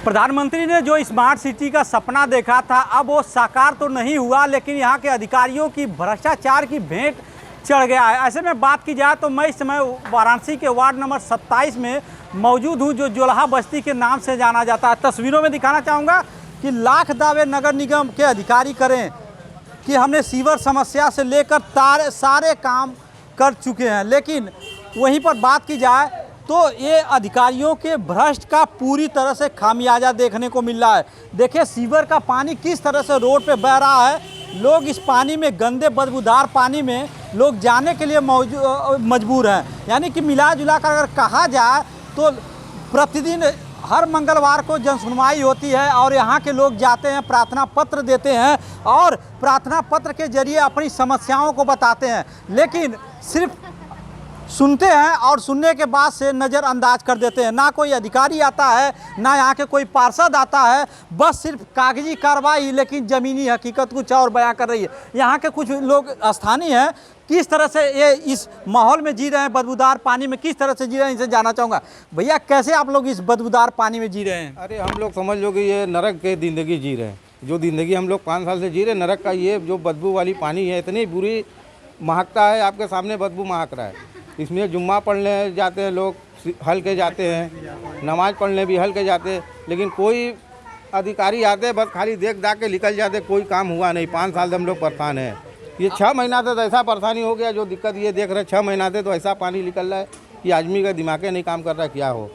प्रधानमंत्री ने जो स्मार्ट सिटी का सपना देखा था, अब वो साकार तो नहीं हुआ, लेकिन यहाँ के अधिकारियों की भ्रष्टाचार की भेंट चढ़ गया है। ऐसे में बात की जाए तो मैं इस समय वाराणसी के वार्ड नंबर 27 में मौजूद हूँ, जो जोल्हा बस्ती के नाम से जाना जाता है। तस्वीरों में दिखाना चाहूँगा कि लाख दावे नगर निगम के अधिकारी करें कि हमने सीवर समस्या से लेकर सारे काम कर चुके हैं, लेकिन वहीं पर बात की जाए तो ये अधिकारियों के भ्रष्ट का पूरी तरह से खामियाजा देखने को मिल रहा है। देखिए सीवर का पानी किस तरह से रोड पे बह रहा है। लोग इस पानी में, गंदे बदबूदार पानी में लोग जाने के लिए मजबूर हैं। यानी कि मिला जुला कर अगर कहा जाए तो प्रतिदिन हर मंगलवार को जनसुनवाई होती है और यहाँ के लोग जाते हैं, प्रार्थना पत्र देते हैं और प्रार्थना पत्र के जरिए अपनी समस्याओं को बताते हैं, लेकिन सिर्फ सुनते हैं और सुनने के बाद से नज़रअंदाज कर देते हैं। ना कोई अधिकारी आता है, ना यहाँ के कोई पार्षद आता है, बस सिर्फ कागजी कार्रवाई, लेकिन ज़मीनी हकीकत कुछ और बयां कर रही है। यहाँ के कुछ लोग स्थानीय हैं, किस तरह से ये इस माहौल में जी रहे हैं, बदबूदार पानी में किस तरह से जी रहे हैं, इनसे जानना चाहूँगा। भैया कैसे आप लोग इस बदबूदार पानी में जी रहे हैं? अरे हम लोग समझ लो कि ये नरक की ज़िंदगी जी रहे हैं। जो ज़िंदगी हम लोग 5 साल से जी रहे हैं, नरक का ये जो बदबू वाली पानी है, इतनी बुरी महकता है, आपके सामने बदबू महक रहा है। इसमें जुम्मा पढ़ने जाते हैं लोग, हल के जाते हैं, नमाज पढ़ने भी हल के जाते हैं, लेकिन कोई अधिकारी आते बस खाली देख दाख के निकल जाते, कोई काम हुआ नहीं। 5 साल से हम लोग परेशान हैं। ये 6 महीना से तो ऐसा परेशानी हो गया, जो दिक्कत ये देख रहे 6 महीना से तो ऐसा पानी निकल रहा है कि आदमी का दिमाग नहीं काम कर रहा है, क्या हो।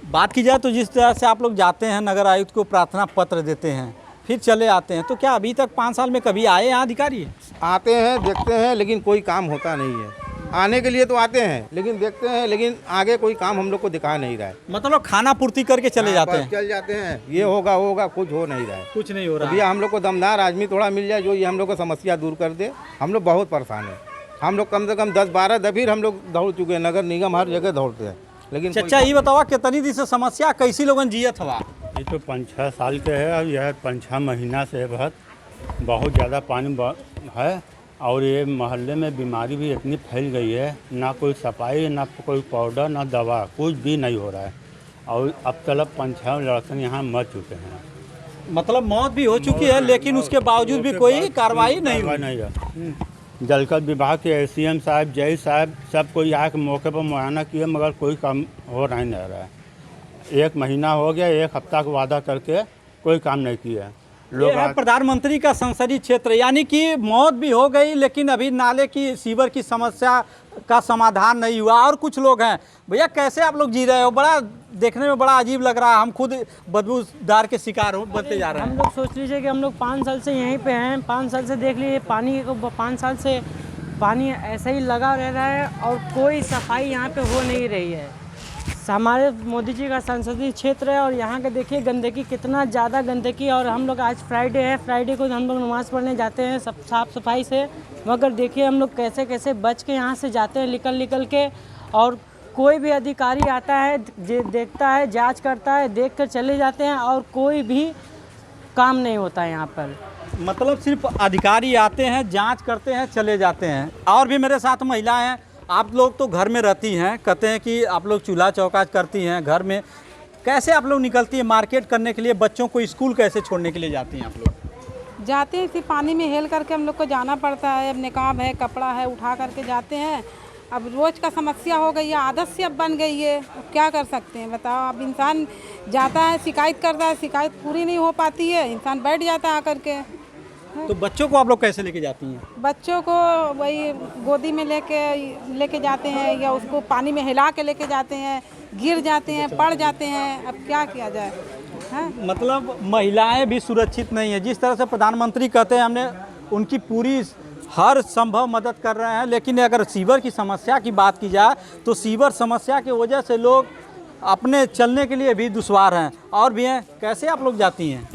बात की जाए तो जिस तरह से आप लोग जाते हैं, नगर आयुक्त को प्रार्थना पत्र देते हैं, फिर चले आते हैं, तो क्या अभी तक 5 साल में कभी आए यहाँ अधिकारी? आते हैं, देखते हैं, लेकिन कोई काम होता नहीं है। आने के लिए तो आते हैं, लेकिन देखते हैं, लेकिन आगे कोई काम हम लोग को दिखा नहीं रहा है। मतलब खाना पूर्ति करके चले जाते हैं? चल जाते हैं, ये होगा, कुछ हो नहीं रहा है। कुछ नहीं हो रहा है। भैया हम लोग को दमदार आदमी थोड़ा मिल जाए, जो ये हम लोग को समस्या दूर कर दे। हम लोग बहुत परेशान हैं। हम लोग कम से कम 10-12 दफीर हम लोग दौड़ चुके हैं, नगर निगम हर जगह दौड़ते हैं, लेकिन चाचा ये बतावा कितनी दिन से समस्या, कैसी लोगन जियत हवा? ये तो 5-6 साल के है, और यह 5-6 महीना से बहुत ज़्यादा पानी है, और ये मोहल्ले में बीमारी भी इतनी फैल गई है, ना कोई सफाई, ना कोई पाउडर, ना दवा, कुछ भी नहीं हो रहा है। और अब तक 5-6 लड़के यहाँ मर चुके हैं। मतलब मौत भी हो चुकी है, लेकिन उसके बावजूद भी कोई कार्रवाई नहीं है। जलकर विभाग के ACM साहब, जय साहब, सब कोई यहाँ के मौके पर मुआयना किए, मगर कोई काम हो नहीं रहा है। 1 महीना हो गया, 1 हफ्ता का वादा करके कोई काम नहीं किया। ये है प्रधानमंत्री का संसदीय क्षेत्र, यानी कि मौत भी हो गई, लेकिन अभी नाले की, सीवर की समस्या का समाधान नहीं हुआ। और कुछ लोग हैं, भैया कैसे आप लोग जी रहे हो? बड़ा देखने में बड़ा अजीब लग रहा है, हम खुद बदबूदार के शिकार बनते जा रहे हैं। हम लोग सोच लीजिए कि हम लोग 5 साल से यहीं पे हैं, 5 साल से देख लीजिए पानी को, 5 साल से पानी ऐसे ही लगा रह रहा है और कोई सफाई यहाँ पे हो नहीं रही है। हमारे मोदी जी का संसदीय क्षेत्र है और यहाँ के देखिए गंदगी, कितना ज़्यादा गंदगी। और हम लोग आज फ्राइडे है, फ्राइडे को हम लोग नमाज़ पढ़ने जाते हैं सब साफ़ सफाई से, मगर देखिए हम लोग कैसे कैसे बच के यहाँ से जाते हैं, निकल के। और कोई भी अधिकारी आता है, देखता है, जांच करता है, देख कर चले जाते हैं और कोई भी काम नहीं होता है यहाँ पर। मतलब सिर्फ अधिकारी आते हैं, जाँच करते हैं, चले जाते हैं। और भी मेरे साथ महिलाएँ हैं। आप लोग तो घर में रहती हैं, कहते हैं कि आप लोग चूल्हा चौका करती हैं घर में, कैसे आप लोग निकलती हैं मार्केट करने के लिए? बच्चों को स्कूल कैसे छोड़ने के लिए जाती हैं आप लोग? जाते हैं, इसी पानी में हेल करके हम लोग को जाना पड़ता है। अब निकाब है, कपड़ा है, उठा करके जाते हैं। अब रोज़ का समस्या हो गई है, आदत से अब बन गई है, क्या कर सकते हैं बताओ। अब इंसान जाता है, शिकायत करता है, शिकायत पूरी नहीं हो पाती है, इंसान बैठ जाता है आकर के। तो बच्चों को आप लोग कैसे लेके जाती हैं? बच्चों को वही गोदी में लेके जाते हैं, या उसको पानी में हिला के लेके जाते हैं, गिर जाते हैं, पड़ जाते हैं, अब क्या किया जाए। हाँ? मतलब महिलाएं भी सुरक्षित नहीं है। जिस तरह से प्रधानमंत्री कहते हैं हमने उनकी पूरी हर संभव मदद कर रहे हैं, लेकिन अगर सीवर की समस्या की बात की जाए तो सीवर समस्या की वजह से लोग अपने चलने के लिए भी दुश्वार हैं। और भी हैं, कैसे आप लोग जाती हैं?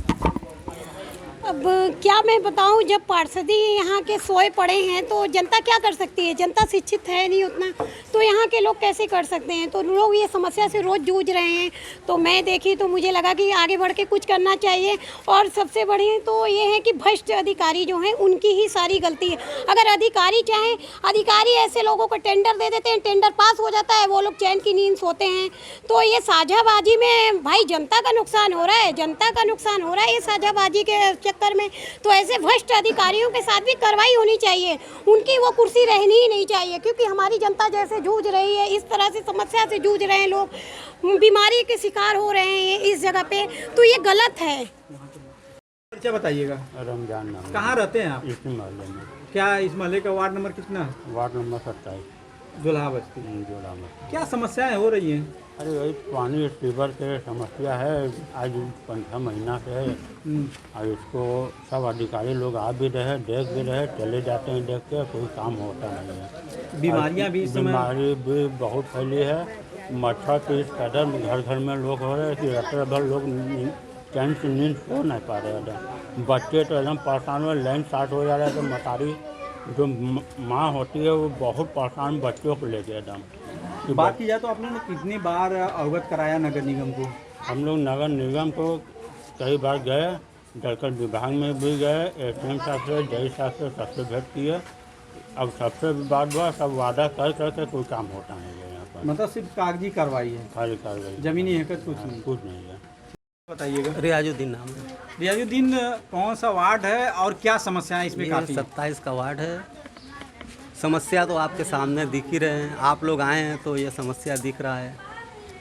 अब क्या मैं बताऊं, जब पार्षदी यहाँ के सोए पड़े हैं तो जनता क्या कर सकती है? जनता शिक्षित है नहीं उतना, तो यहाँ के लोग कैसे कर सकते हैं? तो लोग ये समस्या से रोज़ जूझ रहे हैं। तो मैं देखी तो मुझे लगा कि आगे बढ़ के कुछ करना चाहिए। और सबसे बड़ी तो ये है कि भ्रष्ट अधिकारी जो हैं उनकी ही सारी गलती है। अगर अधिकारी चाहें, अधिकारी ऐसे लोगों को टेंडर दे देते हैं, टेंडर पास हो जाता है, वो लोग चैन की नींद सोते हैं। तो ये साझाबाजी में भाई जनता का नुकसान हो रहा है, जनता का नुकसान हो रहा है ये साझाबाजी के चक्कर में। तो ऐसे भ्रष्ट अधिकारियों के साथ भी कार्रवाई होनी चाहिए, उनकी वो कुर्सी रहनी ही नहीं चाहिए। क्योंकि हमारी जनता जैसे जूझ रही है, इस तरह से समस्या से जूझ रहे हैं लोग, बीमारी के शिकार हो रहे हैं इस जगह पे, तो ये गलत है। क्या बताइएगा? रमजान नाम। कहाँ रहते हैं आप? इसी मोहल्ले में। क्या इस मोहल्ले का वार्ड नंबर कितना? वार्ड नंबर 27 जोल्हा बस्ती। जोड़ा में। क्या समस्याएं हो रही हैं? अरे वही पानी सीवर से समस्या है, आज 5-6 महीना से है। और इसको सब अधिकारी लोग आ भी रहे, देख भी रहे, चले जाते हैं देख के, कोई काम होता नहीं है। बीमारियां भी इस समय बीमारी भी बहुत फैली है। मच्छर तो इस कदर घर घर में लोग हो रहे हैं कि रात भर लोग चैन से नींद सो नहीं पा रहे एकदम। बच्चे तो एकदम परेशान हुए, लाइन स्टार्ट हो जा रहा है तो मतारी जो माँ होती है वो बहुत परेशान बच्चों को लेके एकदम। बात की जाए तो आपने कितनी बार अवगत कराया नगर निगम को? हम लोग नगर निगम को कई बार गए, जलकर विभाग में भी गए, एसडीएम साहब से, जय साहब से, सबसे भेंट किए। अब सबसे बात हुआ, सब वादा कर करके कोई काम होता नहीं है यहाँ पर। मतलब सिर्फ कागजी कार्रवाई है, खाली कार्रवाई, जमीनी हकीकत कुछ नहीं। कुछ नहीं है। बताइएगा। रियाजुद्दीन नाम है। रियाजुद्दीन, कौन सा वार्ड है और क्या समस्याएं इसमें? ये काफ़ी 27 का वार्ड है। समस्या तो आपके सामने दिख ही रहे हैं, आप लोग आए हैं तो ये समस्या दिख रहा है।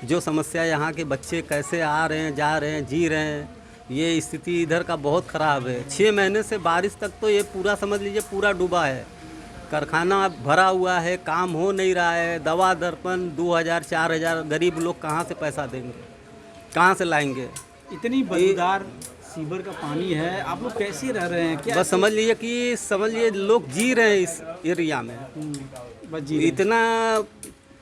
जो समस्या यहाँ के बच्चे कैसे आ रहे हैं, जा रहे हैं, जी रहे हैं, ये स्थिति इधर का बहुत ख़राब है। 6 महीने से बारिश तक तो ये पूरा समझ लीजिए पूरा डूबा है। कारखाना भरा हुआ है, काम हो नहीं रहा है। दवा दर्पण 2000-4000, गरीब लोग कहाँ से पैसा देंगे, कहाँ से लाएंगे? इतनी बदबूदार सीवर का पानी है, आप लोग कैसे रह रहे हैं? क्या बस समझ लीजिए लोग जी रहे हैं इस एरिया में। बस जी इतना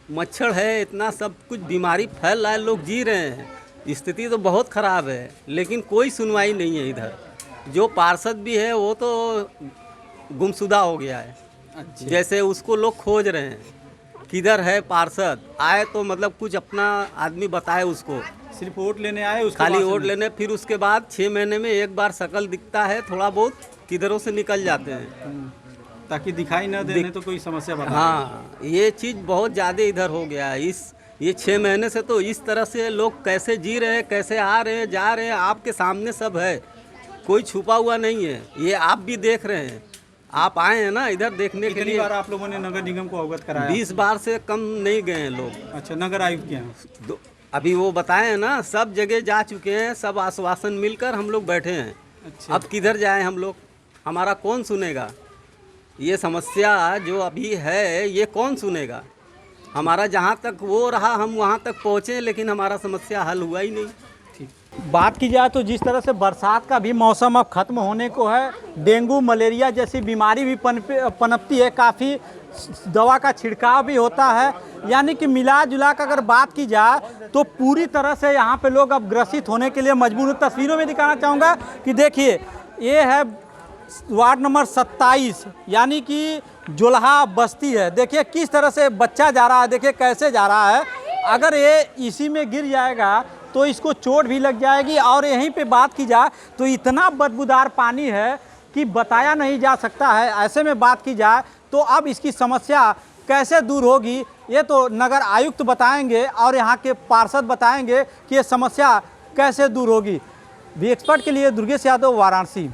मच्छर है, इतना सब कुछ बीमारी फैल रहा है, लोग जी रहे हैं। स्थिति तो बहुत ख़राब है, लेकिन कोई सुनवाई नहीं है इधर। जो पार्षद भी है वो तो गुमशुदा हो गया है। अच्छा। जैसे उसको लोग खोज रहे हैं, किधर है पार्षद, आए तो मतलब कुछ अपना आदमी बताए उसको। सिर्फ वोट लेने आए, उसके खाली बाद वोट से लेने, फिर उसके बाद 6 महीने में एक बार शकल दिखता है, थोड़ा बहुत किधरों से निकल जाते हैं ताकि दिखाई न देने तो कोई समस्या बढ़ा। हाँ, ये चीज़ बहुत ज़्यादा इधर हो गया है। ये 6 महीने से तो इस तरह से लोग कैसे जी रहे हैं, कैसे आ रहे हैं, जा रहे हैं, आपके सामने सब है, कोई छुपा हुआ नहीं है। ये आप भी देख रहे हैं, आप आए हैं ना इधर देखने के कितनी लिए। बार आप लोगों ने नगर निगम को अवगत कराया? 20 बार से कम नहीं गए हैं लोग। अच्छा, नगर आयुक्त के यहाँ? अभी वो बताए हैं ना, सब जगह जा चुके हैं, सब आश्वासन मिलकर हम लोग बैठे हैं। अच्छा। अब किधर जाएं हम लोग, हमारा कौन सुनेगा? ये समस्या जो अभी है ये कौन सुनेगा? हमारा जहाँ तक वो रहा हम वहाँ तक पहुँचे, लेकिन हमारा समस्या हल हुआ ही नहीं। बात की जाए तो जिस तरह से बरसात का भी मौसम अब ख़त्म होने को है, डेंगू मलेरिया जैसी बीमारी भी पनपती है, काफ़ी दवा का छिड़काव भी होता है। यानी कि मिला जुला कर अगर बात की जाए तो पूरी तरह से यहाँ पे लोग अब ग्रसित होने के लिए मजबूर हैं। तस्वीरों में दिखाना चाहूँगा कि देखिए, ये है वार्ड नंबर 27, यानी कि जोल्हा बस्ती है। देखिए किस तरह से बच्चा जा रहा है, देखिए कैसे जा रहा है। अगर ये इसी में गिर जाएगा तो इसको चोट भी लग जाएगी। और यहीं पे बात की जाए तो इतना बदबूदार पानी है कि बताया नहीं जा सकता है। ऐसे में बात की जाए तो अब इसकी समस्या कैसे दूर होगी ये तो नगर आयुक्त बताएंगे और यहाँ के पार्षद बताएंगे कि ये समस्या कैसे दूर होगी। वी एक्सपर्ट के लिए दुर्गेश यादव, वाराणसी।